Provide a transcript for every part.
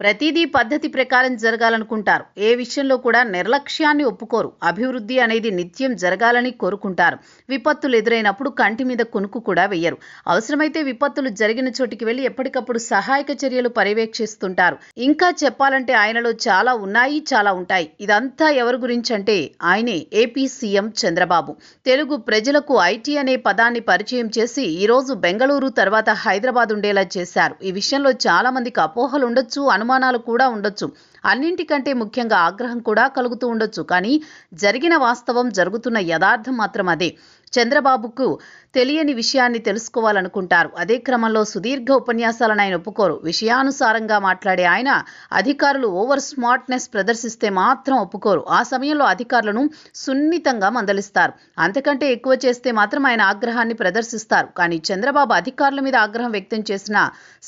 ప్రతిదీ పద్ధతి ప్రకారం జరగాలనుకుంటారు. ఏ విషయంలో కూడా నిర్లక్ష్యాన్ని ఒప్పుకోరు. అభివృద్ధి అనేది నిత్యం జరగాలని కోరుకుంటారు. విపత్తులు ఎదురైనప్పుడు కంటి మీద కునుకు కూడా వెయ్యరు. అవసరమైతే విపత్తులు జరిగిన చోటికి వెళ్లి ఎప్పటికప్పుడు సహాయక చర్యలు పర్యవేక్షిస్తుంటారు. ఇంకా చెప్పాలంటే ఆయనలో చాలా ఉంటాయి. ఇదంతా ఎవరి గురించి అంటే ఆయనే ఏపీ సీఎం చంద్రబాబు. తెలుగు ప్రజలకు ఐటీ అనే పదాన్ని పరిచయం చేసి ఈరోజు బెంగళూరు తర్వాత హైదరాబాద్ ఉండేలా చేశారు. ఈ విషయంలో చాలా మందికి అపోహలు ఉండొచ్చు, అనుమానాలు కూడా ఉండొచ్చు. అన్నింటికంటే ముఖ్యంగా ఆగ్రహం కూడా కలుగుతూ ఉండొచ్చు. కానీ జరిగిన వాస్తవం, జరుగుతున్న యథార్థం మాత్రం అదే. చంద్రబాబుకు తెలియని విషయాన్ని తెలుసుకోవాలనుకుంటారు. అదే క్రమంలో సుదీర్ఘ ఉపన్యాసాలను ఆయన ఒప్పుకోరు. విషయానుసారంగా మాట్లాడే ఆయన అధికారులు ఓవర్ స్మార్ట్నెస్ ప్రదర్శిస్తే మాత్రం ఒప్పుకోరు. ఆ సమయంలో అధికారులను సున్నితంగా మందలిస్తారు. అంతకంటే ఎక్కువ చేస్తే మాత్రం ఆయన ఆగ్రహాన్ని ప్రదర్శిస్తారు. కానీ చంద్రబాబు అధికారుల మీద ఆగ్రహం వ్యక్తం చేసిన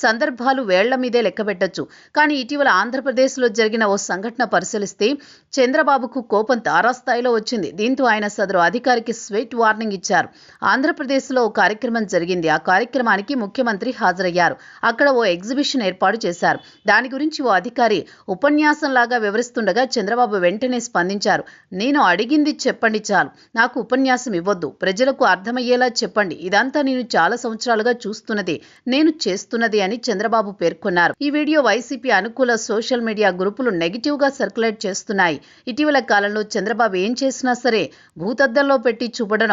సందర్భాలు వేళ్ల మీదే లెక్కబెట్టొచ్చు. కానీ ఇటీవల ఆంధ్రప్రదేశ్లో జరిగిన ఓ సంఘటన పరిశీలిస్తే చంద్రబాబుకు కోపం తారాస్థాయిలో వచ్చింది. దీంతో ఆయన సదరు అధికారికి స్వీట్ వార్నింగ్ ఇచ్చారు. ఆంధ్రప్రదేశ్లో ఓ కార్యక్రమం జరిగింది. ఆ కార్యక్రమానికి ముఖ్యమంత్రి హాజరయ్యారు. అక్కడ ఓ ఎగ్జిబిషన్ ఏర్పాటు చేశారు. దాని గురించి ఓ అధికారి ఉపన్యాసంలాగా వివరిస్తుండగా చంద్రబాబు వెంటనే స్పందించారు. నేను అడిగింది చెప్పండి చాలు, నాకు ఉపన్యాసం ఇవ్వొద్దు, ప్రజలకు అర్థమయ్యేలా చెప్పండి. ఇదంతా నేను చాలా సంవత్సరాలుగా చూస్తున్నదే, నేను చేస్తున్నదే అని చంద్రబాబు పేర్కొన్నారు. ఈ వీడియో వైసీపీ అనుకూల సోషల్ మీడియా గ్రూపులు నెగిటివ్ గా సర్క్యులేట్ చేస్తున్నాయి. ఇటీవల కాలంలో చంద్రబాబు ఏం చేసినా సరే భూతద్దంలో పెట్టి చూపడం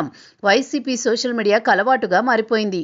వైసీపీ సోషల్ మీడియాకు అలవాటుగా మారిపోయింది.